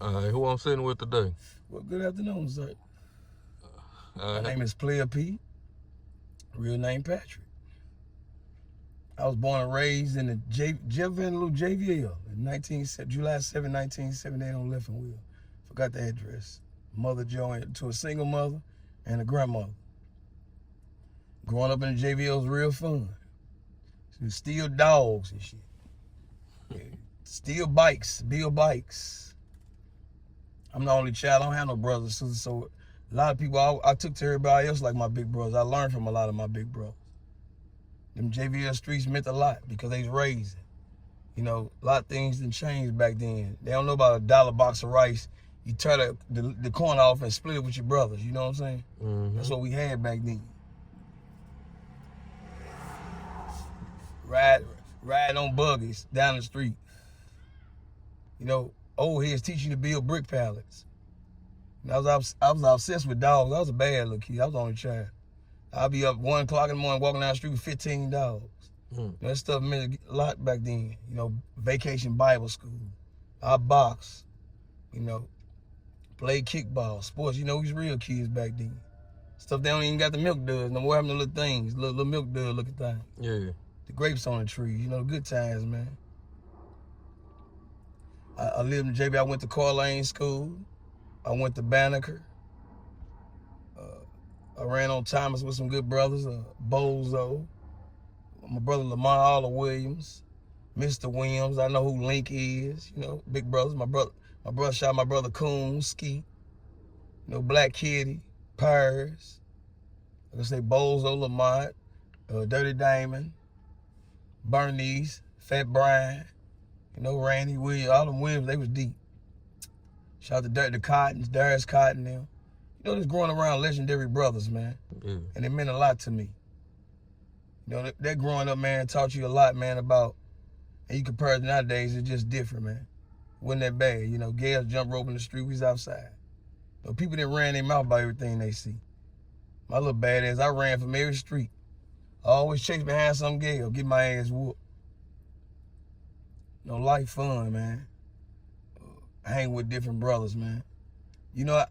Who I'm sitting with today? Well, good afternoon, sir. My Uh, name is Playa P, real name Patrick. I was born and raised in the JVL in July 7, 1978 on Liffin Wheel. Forgot the address. Mother joined to a single mother and a grandmother. Growing up in the JVL was real fun. Steal dogs and shit. Steal bikes, build bikes. I'm the only child. I don't have no brothers, sisters, so a lot of people I took to everybody else like my big brothers. I learned from a lot of my big brothers. Them JVL streets meant a lot because they was raising. You know, a lot of things didn't change back then. They don't know about $1 box of rice. You tear the corn off and split it with your brothers. You know what I'm saying? mm-hmm. That's what we had back then. Ride on buggies down the street. You know, old heads teach you to build brick pallets. And I was obsessed with dogs. I was a bad little kid. I was the only child. I'd be up 1 o'clock in the morning walking down the street with 15 dogs. That stuff meant a lot back then. You know, vacation Bible school. I boxed. You know, played kickball, sports. You know, we was real kids back then. Stuff they don't even got the milk duds no more. Having the little things, little milk dud looking things. Yeah. The grapes on the tree. You know, good times, man. I lived in JB. I went to Car Lane School. I went to Banneker. I ran on Thomas with some good brothers. Bozo. My brother Lamont Oliver Williams. Mr. Williams. I know who Link is. You know, big brothers. My brother shot my brother Coon, Skeet. You know, Black Kitty, Purrs. Like I say, Bozo, Lamont, Dirty Diamond, Bernice, Fat Brian. You know, Randy Williams, all them Williams, they was deep. Shout out to the Cottons, Darius Cotton, them. You know, just growing around legendary brothers, man. Yeah. And it meant a lot to me. You know, that growing up, man, taught you a lot, man, about, and you compare it to nowadays, it's just different, man. Wasn't that bad. You know, girls jump rope in the street, we was outside. You know, people that ran their mouth by everything they see. My little badass, I ran from every street. I always chased behind some girl, get my ass whooped. You know, life fun, man. Hang with different brothers, man. You know,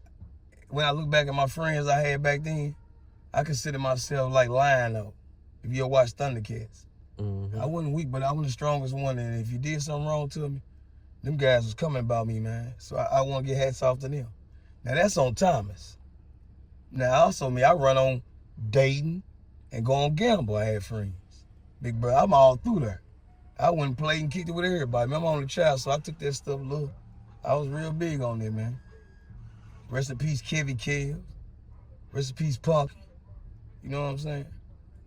when I look back at my friends I had back then, I consider myself like Lion-O. If you ever watch Thundercats. I wasn't weak, but I was the strongest one. And if you did something wrong to me, them guys was coming about me, man. So I want to get hats off to them. Now, that's on Thomas. Now, also me, I run on dating and go on gamble. I had friends. Big brother, I'm all through there. I went and played and kicked it with everybody. I'm only child, so I took that stuff a little. I was real big on it, man. Rest in peace, Kevy Kells. Rest in peace, Punky. You know what I'm saying?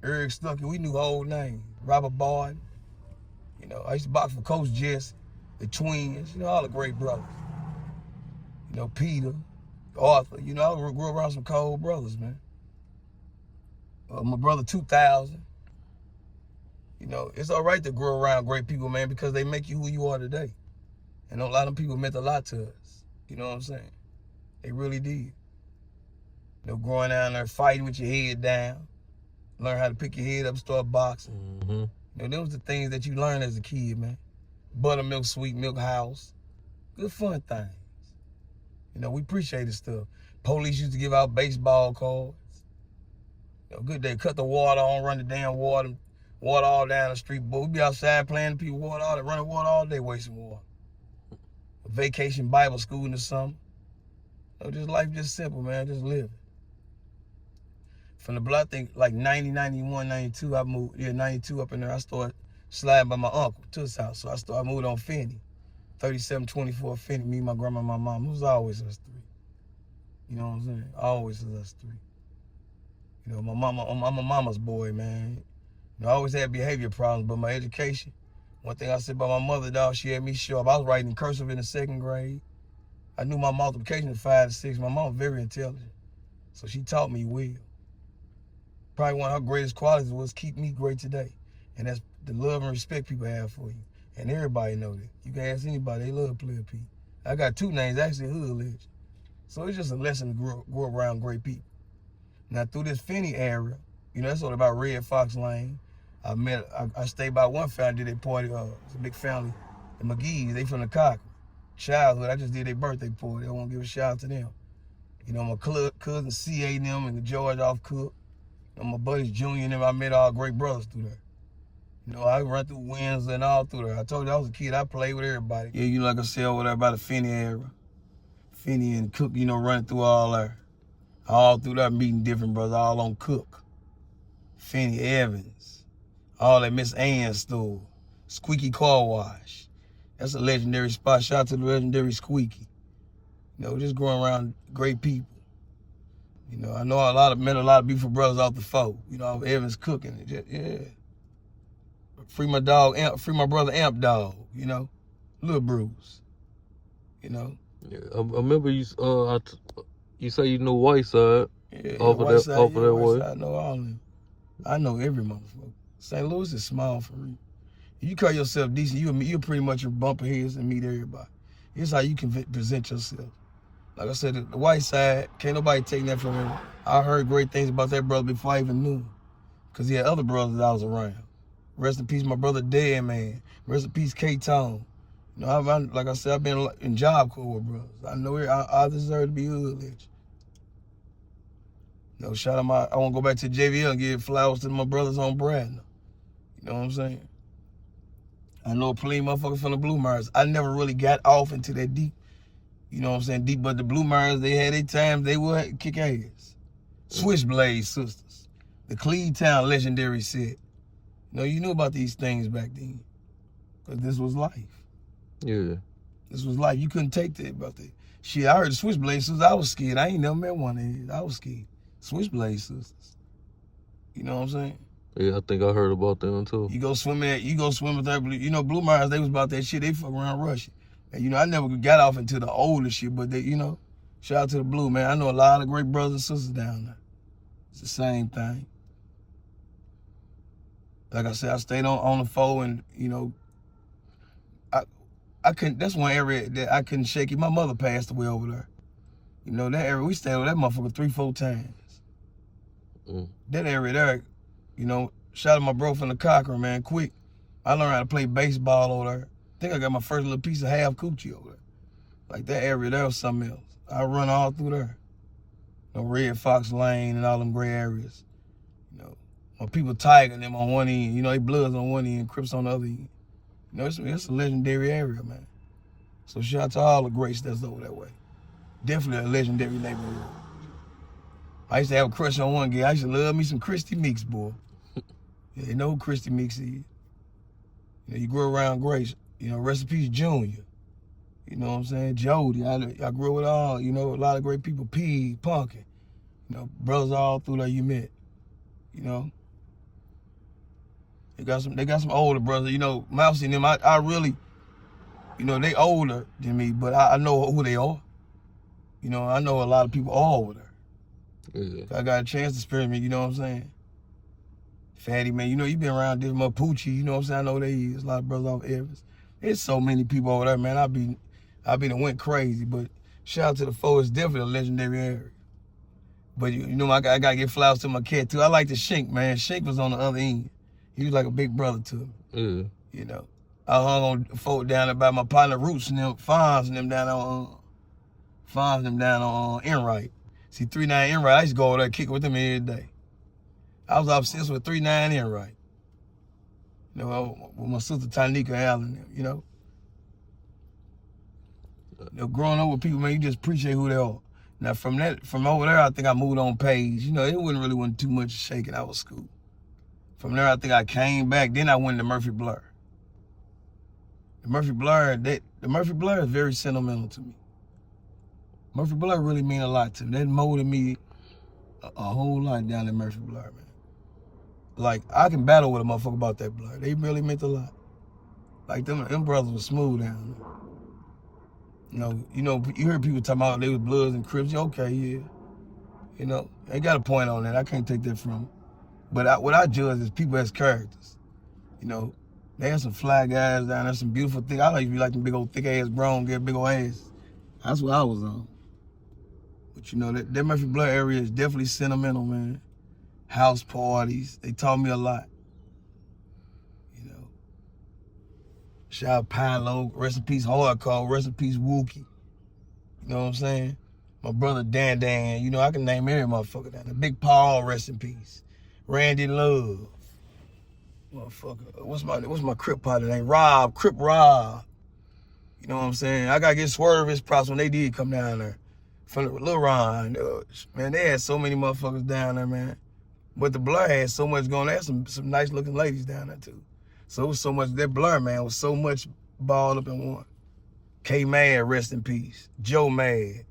Eric Stuckey, we knew old names. Robert Bard. You know, I used to box for Coach Jesse, the twins, you know, all the great brothers. You know, Peter, Arthur. You know, I grew around some cold brothers, man. My brother 2000. You know, it's all right to grow around great people, man, because they make you who you are today. And a lot of people meant a lot to us. You know what I'm saying? They really did. You know, growing down there, fighting with your head down. Learn how to pick your head up, start boxing. You know, those are the things that you learn as a kid, man. Buttermilk, sweet milk house. Good fun things. You know, we appreciated stuff. Police used to give out baseball cards. You know, good day, cut the water on, run the damn water all down the street. But we be outside playing, people water all day, running water all day, wasting water. Vacation Bible school in the summer. You know, just life just simple, man, just live. From the block, I think like 90, 91, 92, I moved, 92 up in there. I started sliding by my uncle to his house. So I moved on Finney, 3724 Finney, me, my grandma, my mom. It was always us three. You know what I'm saying? Always us three. You know, I'm a mama's boy, man. You know, I always had behavior problems, but my education, one thing I said about my mother, dog, she had me sharp. I was writing cursive in the 2nd grade. I knew my multiplication was 5 to 6. My mom was very intelligent. So she taught me well. Probably one of her greatest qualities was keep me great today. And that's the love and respect people have for you. And everybody know that. You can ask anybody, they love Playa P. I got 2 names, actually hood legend. So it's just a lesson to grow around great people. Now through this Finney area, you know, that's all about Red Fox Lane. I stayed by one family, did a party, it's a big family, the McGee's, they from the Cock. childhood. I just did their birthday party. I want to give a shout out to them. You know, my cousin C.A. and them and George off Cook. And my buddies Junior and them, I met all great brothers through there. You know, I run through wins and all through there. I told you I was a kid. I played with everybody. Yeah, you know, like I said, over there by the Finney era. Finney and Cook, you know, running through all there. All through there meeting different brothers, all on Cook. Finney Evans. All at Miss Ann's store. Squeaky Car Wash. That's a legendary spot. Shout out to the legendary Squeaky. You know, just growing around great people. You know, I know met a lot of beautiful brothers off the foe. You know, Evans cooking. Yeah. Free my dog, free my brother Amp Dog, you know. Little Bruce. You know. Yeah, I remember you say you know Whiteside. Yeah, over that way. I know all of them. I know every motherfucker. St. Louis is small for real. If you call yourself decent, you're pretty much a bumper heads and meet everybody. It's how you can present yourself. Like I said, the white side, can't nobody take that from him. I heard great things about that brother before I even knew him. Because he had other brothers that I was around. Rest in peace, my brother Dead Man. Rest in peace, K-Tone. You know, like I said, I've been in Job Corps with brothers. I know I deserve to be hood legend. You know, shout out I want to go back to JVL and give flowers to my brothers on Brad. You know what I'm saying? I know plenty of motherfuckers from the Blue Mars. I never really got off into that deep. You know what I'm saying? Deep, but the Blue Mars, they had their times, they would kick ass. Switchblade Sisters. The Cleatown legendary set. You know, you knew about these things back then. Because this was life. Yeah. This was life. You couldn't take that about that. Shit, I heard the Switchblade Sisters. I was scared. I ain't never met one of these. I was scared. Switchblade Sisters. You know what I'm saying? Yeah, I think I heard about them too. You go swim with that. You know, Blue Mars, they was about that shit. They fuck around rushing. And, you know, I never got off into the older shit, but they, you know, shout out to the Blue, man. I know a lot of great brothers and sisters down there. It's the same thing. Like I said, I stayed on the phone and, you know, I couldn't, that's one area that I couldn't shake it. My mother passed away over there. You know, that area, we stayed over that motherfucker 3-4 times. That area there, you know, shout out my bro from the Cochrane, man, quick. I learned how to play baseball over there. I think I got my first little piece of half coochie over there. Like that area there was something else. I run all through there. You know, Red Fox Lane and all them gray areas. You know, when people Tiger them on one end, you know, they Bloods on one end, Crips on the other end. You know, it's a legendary area, man. So shout out to all the greats that's over that way. Definitely a legendary neighborhood. I used to have a crush on one guy. I used to love me some Christy Meeks, boy. Yeah, you know who Christy Meeks is. You know, you grew around Grace. You know, rest in peace, Junior. You know what I'm saying? Jody. I grew up with all, you know, a lot of great people. P, Punkin. You know, brothers all through there you met. You know. They got some older brothers. You know, Mousy and them, I really, you know, they older than me, but I know who they are. You know, I know a lot of people all over there. Yeah. I got a chance to experiment, you know what I'm saying? Fatty, man, you know, you been around this Mapuche, you know what I'm saying? I know they is. A lot of brothers off Evans. There's so many people over there, man. I been went crazy, but shout out to the foe. It's definitely a legendary area. But, you know, I got to give flowers to my cat, too. I like the Shink, man. Shink was on the other end. He was like a big brother to me. Yeah. You know, I hung on folk down there by my partner Roots and them, Fonz and them down on Enright. See, 39 Enright, I used to go over there and kick with them every day. I was obsessed with 39 Enright. You know, with my sister Tanika Allen, you know. You know, growing up with people, man, you just appreciate who they are. Now, from over there, I think I moved on Page. You know, it wasn't too much shaking. I was school. From there, I think I came back. Then I went to Murphy Blair. The Murphy Blair is very sentimental to me. Murphy Blair really mean a lot to me. That molded me a whole lot down in Murphy Blair, man. Like, I can battle with a motherfucker about that Blair. They really meant a lot. Like, them brothers were smooth down there. You know, you heard people talking about they was Bloods and Crips. Okay, yeah. You know, they got a point on that. I can't take that from them. But what I judge is people as characters. You know, they had some fly guys down there, some beautiful things. I like to be like them big old thick ass grown, get big old ass. That's what I was on. But you know, that Murphy Blair area is definitely sentimental, man. House parties, they taught me a lot. You know, Shout out Pilo, rest in peace Hardcore, rest in peace Wookie. You know what I'm saying? My brother Dan, you know, I can name every motherfucker down there. Big Paul, rest in peace. Randy Love. Motherfucker. What's my Crip partner name? Rob, Crip Rob. You know what I'm saying? I gotta get Swerve his props when they did come down there. From the Lil Ron. Man, they had so many motherfuckers down there, man. But the Blur had so much going on. They had some nice looking ladies down there too. So it was so much, that Blur, man, was so much balled up in one. K Mad, rest in peace. Joe Mad.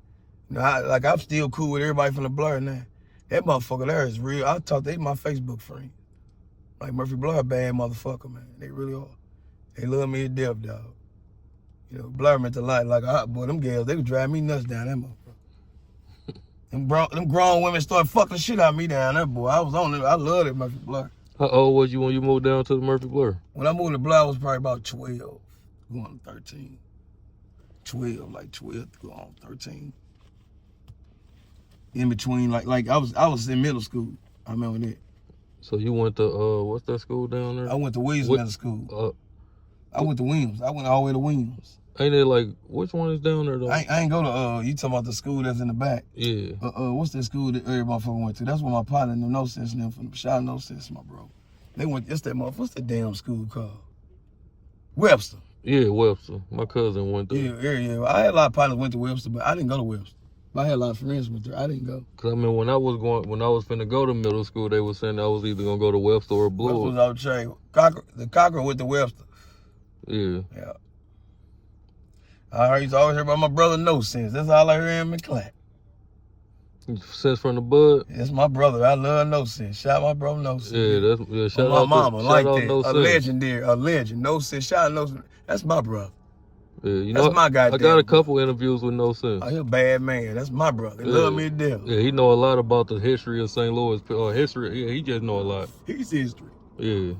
You know, I'm still cool with everybody from the Blur now. That motherfucker there is real. They my Facebook friend. Like Murphy Blair, bad motherfucker, man. They really are. They love me to death, dog. You know, Blur meant a lot. Like a hot boy, them girls, they would drive me nuts down that motherfucker. Them grown women started fucking shit out of me down there, boy. I was on it. I loved it, Murphy Blair. How old was you when you moved down to the Murphy Blair? When I moved to Blair, I was probably about 12, going to 13. 12, like 12 to go on 13. In between, like I was in middle school. I remember that. So you went to what's that school down there? I went to Williams Middle School. I went to Williams. I went all the way to Williams. Ain't it like, which one is down there though? I ain't go to you talking about the school that's in the back? Yeah. What's that school that every motherfucker went to? That's where my partner, No Sense, and them from Shout No Sense, my bro. They went. It's that motherfucker. What's that damn school called? Webster. Yeah, Webster. My cousin went there. Yeah. I had a lot of partners went to Webster, but I didn't go to Webster. But I had a lot of friends went there. I didn't go. Cause I mean, when I was finna go to middle school, they were saying I was either gonna go to Webster or Blue. Webster was out chain. The Cocker went to Webster. Yeah. Yeah. I used to always hear about my brother No Sense. That's all I hear him and clap. Sense from the bud. That's my brother. I love No Sense. Shout out my brother No Sense. Yeah, shout out out my mama. Like that. No a legendary, a legend. No Sense. Shout out No Sense. That's my brother. Yeah, you know, that's my guy. I got a couple interviews with No Sense. Oh, he a bad man. That's my brother. He love me to death. Yeah, he know a lot about the history of St. Louis. History. Yeah, he just know a lot. He's history. Yeah.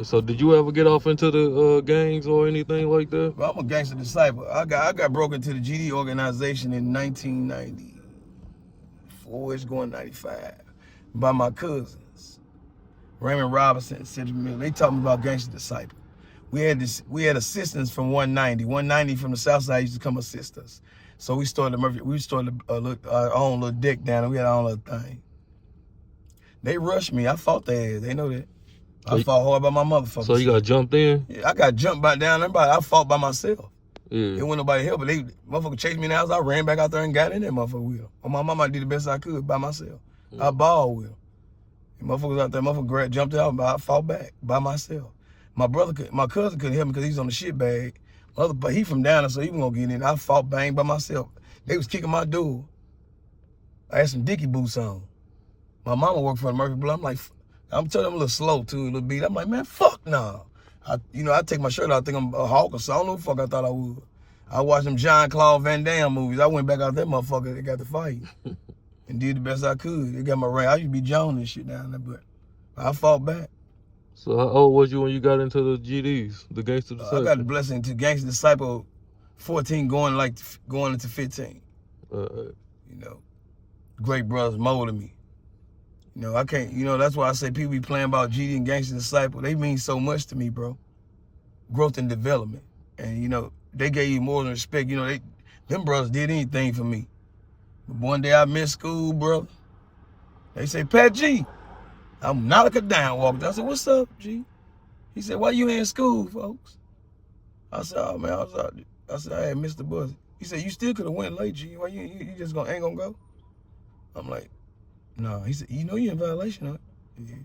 So did you ever get off into the gangs or anything like that? Well, I'm a gangster disciple. I got broke into the GD organization in 1994. It's going 95 by my cousins, Raymond Robinson and Cedric Miller. They taught me about gangster disciple. We had assistants from 190. 190 from the South Side used to come assist us. So we started our own little deck down, and we had our own little thing. They rushed me. I fought their ass. They know that. I fought hard by my motherfuckers. So you got jumped in? Yeah, I got jumped by down there. I fought by myself. Yeah. It wasn't nobody help, but motherfucker chased me in the house. I ran back out there and got in that motherfucker with them. On my mama, I did the best I could by myself. I balled with them. And motherfuckers out there, jumped out, but I fought back by myself. My cousin couldn't help me because he's on the shit bag. But he from down there, so he wasn't gonna get in. I fought bang by myself. They was kicking my door. I had some Dickie boots on. My mama worked for the Murphy Blair. I'm telling them a little slow too, a little beat. I'm like, man, fuck no. I take my shirt out, I think I'm a hawker, so I don't know what the fuck I thought I would. I watched them Jean-Claude Van Damme movies. I went back out there, motherfucker, they got the fight. And did the best I could. They got my ring. I used to be Joan and shit down there, but I fought back. So how old was you when you got into the GDs, the Gangster Disciple? I got the blessing to Gangster Disciple 14 going into 15. You know, great brothers molded me. You know, I can't, that's why I say people be playing about GD and Gangster Disciple. They mean so much to me, bro. Growth and development. And, they gave you more than respect. Them brothers did anything for me. But one day I missed school, brother. They say, Pat G, I'm not a down walked. I said, what's up, G? He said, why you in school, folks? I said, oh, man, I was out. I said, I had missed the bus. He said, you still could have went late, G. Why you just ain't gonna go? I'm like, no. He said, you in violation, huh? Yeah.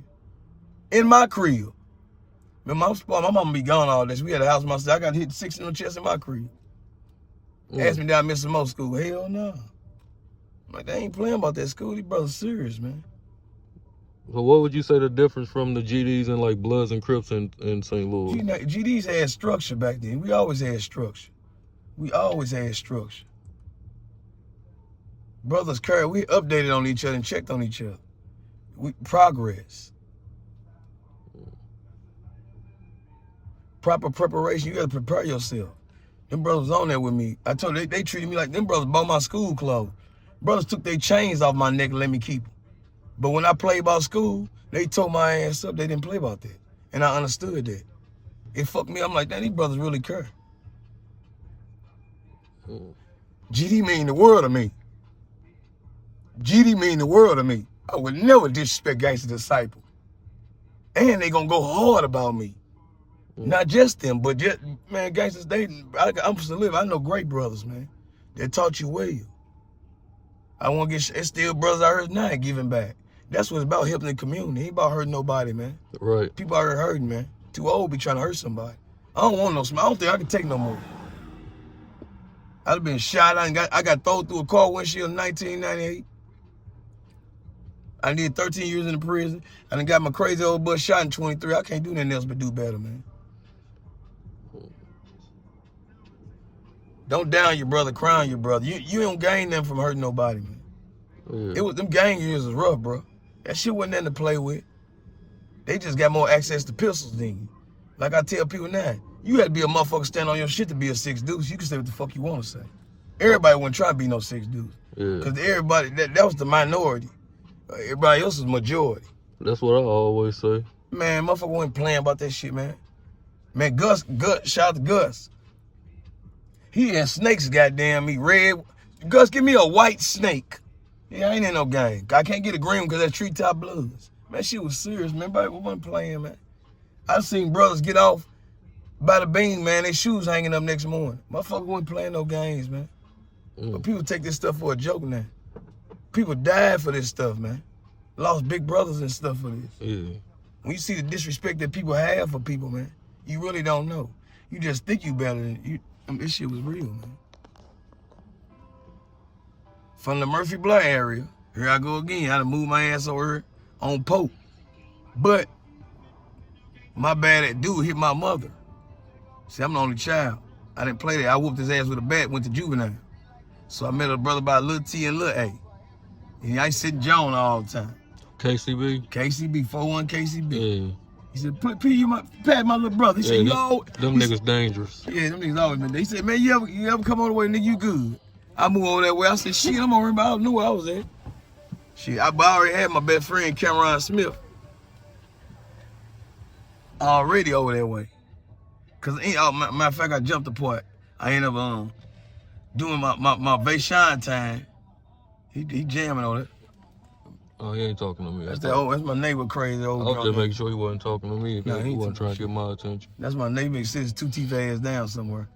In my crib. Man, my mama be gone all this. We had a house myself. I got hit 6 in the chest in my crib. Asked me, did I miss some more school? Hell no. I'm like, they ain't playing about that school. These brothers serious, man. So what would you say the difference from the GDs and like Bloods and Crips in St. Louis? GDs had structure back then. We always had structure. Brothers, we updated on each other and checked on each other. Progress. Proper preparation. You got to prepare yourself. Them brothers was on there with me. I told you, they treated me like them brothers bought my school clothes. Brothers took their chains off my neck and let me keep them. But when I played about school, they told my ass up. They didn't play about that. And I understood that. It fucked me. I'm like, damn, these brothers really care. GD mean the world to me. GD mean the world to me. I would never disrespect Gangsta Disciple. And they gonna go hard about me. Not just them, but just, man, gangsters, I'm supposed to live. I know great brothers, man. They taught you well. I want to get, it's still brothers I heard now giving back. That's what it's about, helping the community. Ain't about hurting nobody, man. Right. People out here hurting, man. Too old to be trying to hurt somebody. I don't want no smoke. I don't think I can take no more. I'd have been shot. I got thrown through a car windshield in 1998. I did 13 years in the prison. I done got my crazy old butt shot in 23. I can't do nothing else but do better, man. Don't down your brother, crown your brother. You don't gain them from hurting nobody, man. Yeah. It was, them gang years was rough, bro. That shit wasn't nothing to play with. They just got more access to pistols than you. Like I tell people now, you had to be a motherfucker stand on your shit to be a 6 deuce. You can say what the fuck you want to say. Everybody wasn't trying to be no 6 deuce. Yeah. Because everybody, that was the minority. Everybody else was majority. That's what I always say. Man, motherfucker wasn't playing about that shit, man. Man, Gus, shout out to Gus. He had snakes, goddamn me, red. Gus, give me a white snake. Yeah, I ain't in no game. I can't get a green because that treetop blues. Man, shit was serious, man. Everybody wasn't playing, man. I seen brothers get off by the beam, man. Their shoes hanging up next morning. Motherfucker wasn't playing no games, man. But people take this stuff for a joke now. People died for this stuff, man. Lost big brothers and stuff for this. Yeah. When you see the disrespect that people have for people, man, you really don't know. You just think you better than you. I mean, this shit was real, man. From the Murphy Blair area, here I go again. I done moved my ass over here on Pope. But my bad that dude hit my mother. See, I'm the only child. I didn't play that. I whooped his ass with a bat, went to juvenile. So I met a brother by Lil T and Lil A. And I sit John all the time. KCB? KCB, 41 KCB. Yeah. He said, P, Pat, my little brother. He said, them niggas dangerous. Yeah, them niggas always been there. He said, man, you ever come on the way, nigga, you good. I moved over that way. I said, shit, I'm over here, but I don't know where I was at. Shit, I already had my best friend, Cameron Smith, already over that way. Cause matter of fact, I jumped the part. I ended up doing my Vaishon time. He jamming on it. Oh, he ain't talking to me. That's my neighbor crazy old I was brother. just making sure he wasn't talking to me. Nah, he wasn't trying to get my attention. That's my neighbor. He sits 2 teeth ass down somewhere.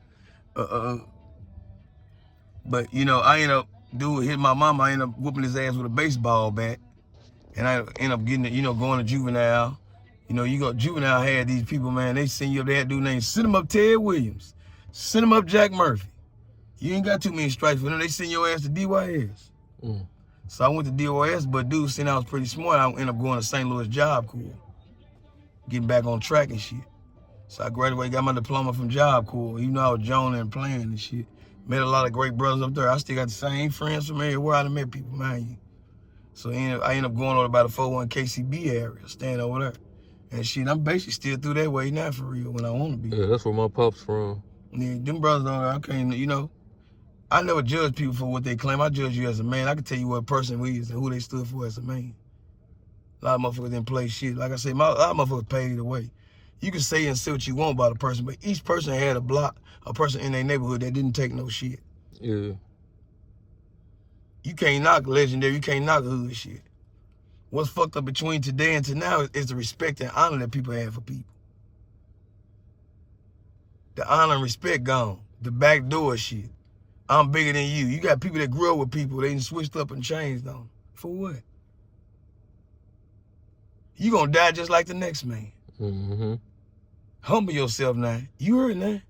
But you know, I end up hit my mama. I end up whooping his ass with a baseball bat, and I end up getting, going to juvenile. Juvenile had these people, man. They send you up. They had dude named send them up Ted Williams, send them up Jack Murphy. You ain't got too many strikes for them. They send your ass to DYS. So I went to DYS, but dude seen I was pretty smart. I ended up going to St. Louis Job Corps, getting back on track and shit. So I graduated, got my diploma from Job Corps. You know, I was joning and playing and shit. Met a lot of great brothers up there. I still got the same friends from everywhere. I done met people, mind you. So I ended up going over by the 41 KCB area, staying over there. And shit, I'm basically still through that way now for real when I want to be. Yeah, that's where my pop's from. Yeah, them brothers, I can't, I never judge people for what they claim. I judge you as a man. I can tell you what a person is and who they stood for as a man. A lot of motherfuckers didn't play shit. Like I said, a lot of motherfuckers paid the way. You can say and say what you want about a person, but each person had a person in their neighborhood that didn't take no shit. Yeah. You can't knock legendary. You can't knock hood shit. What's fucked up between today and now is the respect and honor that people have for people. The honor and respect gone. The backdoor shit. I'm bigger than you. You got people that grew up with people. They done switched up and changed on them. For what? You gonna die just like the next man. Humble yourself now. You heard that?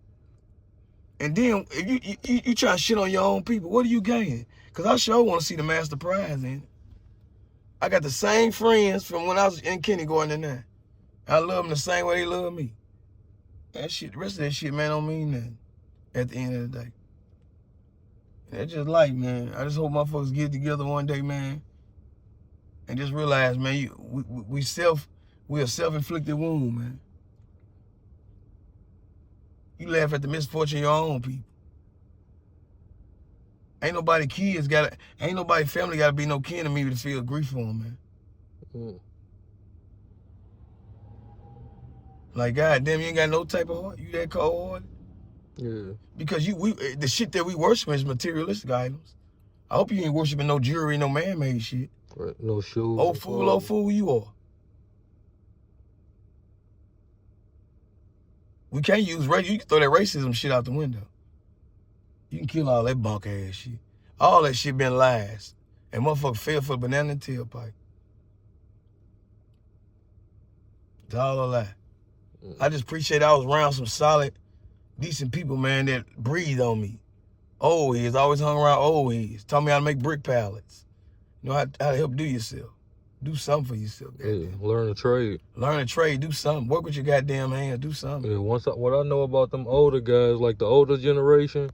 And then if you try to shit on your own people, what are you gaining? Because I sure want to see the master prize in it. I got the same friends from when I was in kindergarten and now. I love them the same way they love me. That shit, the rest of that shit, man, don't mean nothing at the end of the day. That's just life, man. I just hope motherfuckers get together one day, man, and just realize, man, we're a self-inflicted wound, man. You laugh at the misfortune of your own people. Ain't nobody family gotta be no kin to me to feel grief for them, man. Like, goddamn, you ain't got no type of heart. You that cold-hearted? Yeah. Because the shit that we worship is materialistic items. I hope you ain't worshiping no jewelry, no man-made shit. Right. No shoes. Old fool you are. We can't use race. You can throw that racism shit out the window. You can kill all that bunk ass shit. All that shit been lies. And motherfucker fell for the banana and tailpipe. It's all a lie. I just appreciate I was around some solid, decent people, man, that breathed on me. Old heads, always hung around old heads. Taught me how to make brick pallets. You know how to help do yourself. Do something for yourself. Yeah, learn a trade. Learn a trade. Do something. Work with your goddamn hands. Do something. Yeah, what I know about them older guys, like the older generation,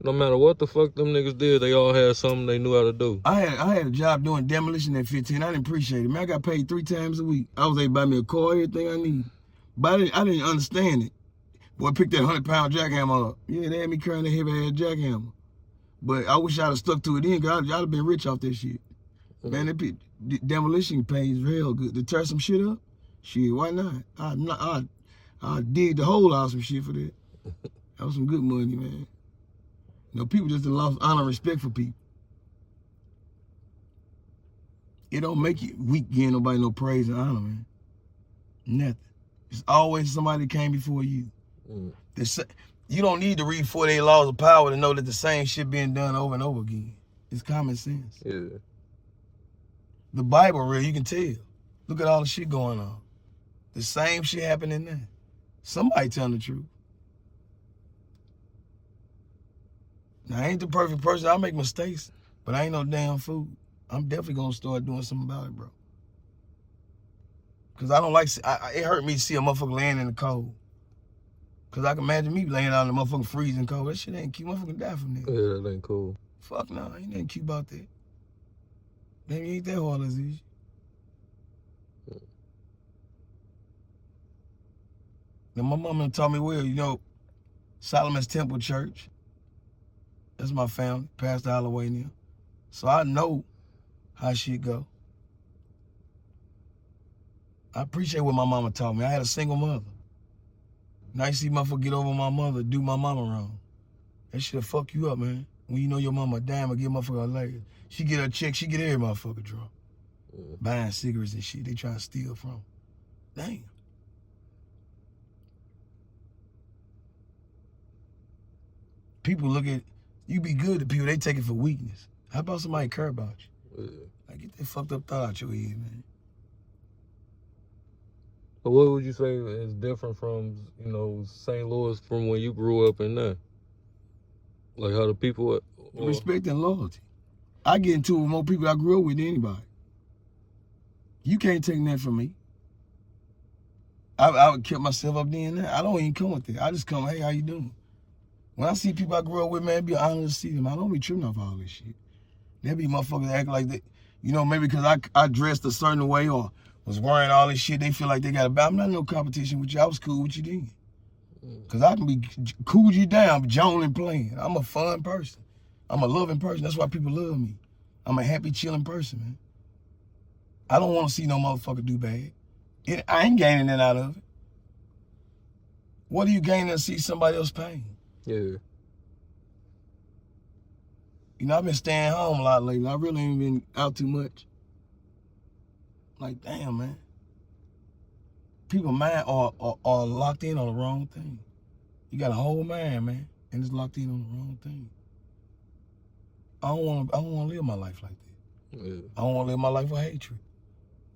no matter what the fuck them niggas did, they all had something they knew how to do. I had a job doing demolition at 15. I didn't appreciate it. Man, I got paid 3 times a week. I was able to buy me a car, everything I need. But I didn't understand it. Boy, picked that 100-pound jackhammer up. Yeah, they had me carrying a heavy-ass jackhammer. But I wish I'd have stuck to it then, because I'd have been rich off this shit. Man, that demolition pays real good. To tear some shit up, shit, why not? I'd dig the hole out of some shit for that. That was some good money, man. You know, people just lost honor and respect for people. It don't make you weak giving nobody no praise and honor, man. Nothing. It's always somebody that came before you. You don't need to read 48 Laws of Power to know that the same shit being done over and over again. It's common sense. Yeah. The Bible real, you can tell. Look at all the shit going on. The same shit happening there. Somebody telling the truth. Now, I ain't the perfect person. I make mistakes, but I ain't no damn fool. I'm definitely going to start doing something about it, bro. Because I don't like, it hurt me to see a motherfucker laying in the cold. Because I can imagine me laying out in the motherfucking freezing cold. That shit ain't cute. Motherfucker die from that. Yeah, that ain't cool. Fuck no, ain't nothing cute about that. Damn, you ain't that hard as easy. Now, my mama taught me well, you know, Solomon's Temple Church. That's my family, Pastor Holloway now. So I know how shit go. I appreciate what my mama taught me. I had a single mother. Now you see motherfucker get over my mother, do my mama wrong. That shit'll fuck you up, man. When you know your mama damn or get motherfucker a leg. She get her check, she get every motherfucker drunk. Buying cigarettes and shit they trying to steal from. Damn. People look at, you be good to people, they take it for weakness. How about somebody care about you? Like, get that fucked up thought out your head, man. But what would you say is different from, you know, St. Louis from when you grew up in there? Like how the people... Respect and loyalty. I get into it with more people I grew up with than anybody. You can't take that from me. I would keep myself up then. I don't even come with it. I just come, hey, how you doing? When I see people I grew up with, man, it'd be an honor to see them. I don't be tripping off all this shit. There be motherfuckers that act like that. You know, maybe because I dressed a certain way or was wearing all this shit, they feel like they got a... I'm not in no competition with you. I was cool with you then. Because I can be cool you down, joning playing. I'm a fun person. I'm a loving person. That's why people love me. I'm a happy, chilling person, man. I don't want to see no motherfucker do bad. I ain't gaining that out of it. What are you gaining to see somebody else pain? Yeah. You know, I've been staying home a lot lately. I really ain't been out too much. Like, damn, man. People mind are locked in on the wrong thing. You got a whole mind, man, and it's locked in on the wrong thing. I don't want to live my life like that. Yeah. I don't want to live my life with hatred.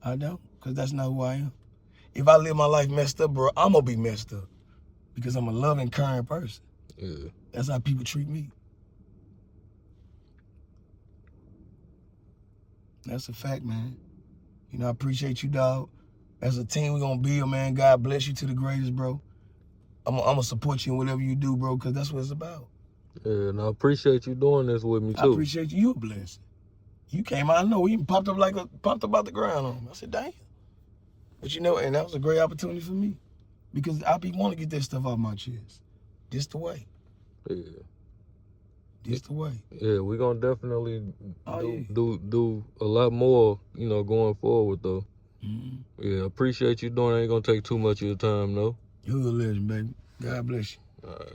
I don't, because that's not who I am. If I live my life messed up, bro, I'm going to be messed up because I'm a loving, caring person. Yeah. That's how people treat me. That's a fact, man. You know, I appreciate you, dog. As a team, we're going to build, man. God bless you to the greatest, bro. I'm going to support you in whatever you do, bro, because that's what it's about. Yeah, and I appreciate you doing this with me, too. I appreciate you. You a blessing. You came out, I know, you popped up out the ground on me. I said, damn. But you know, and that was a great opportunity for me because I be want to get that stuff off my chest. This the way. Yeah. This the way. Yeah, we're going to definitely yeah. do a lot more, you know, going forward, though. Yeah, appreciate you doing it. Ain't gonna take too much of your time, though. You're a legend, baby. God bless you. All right.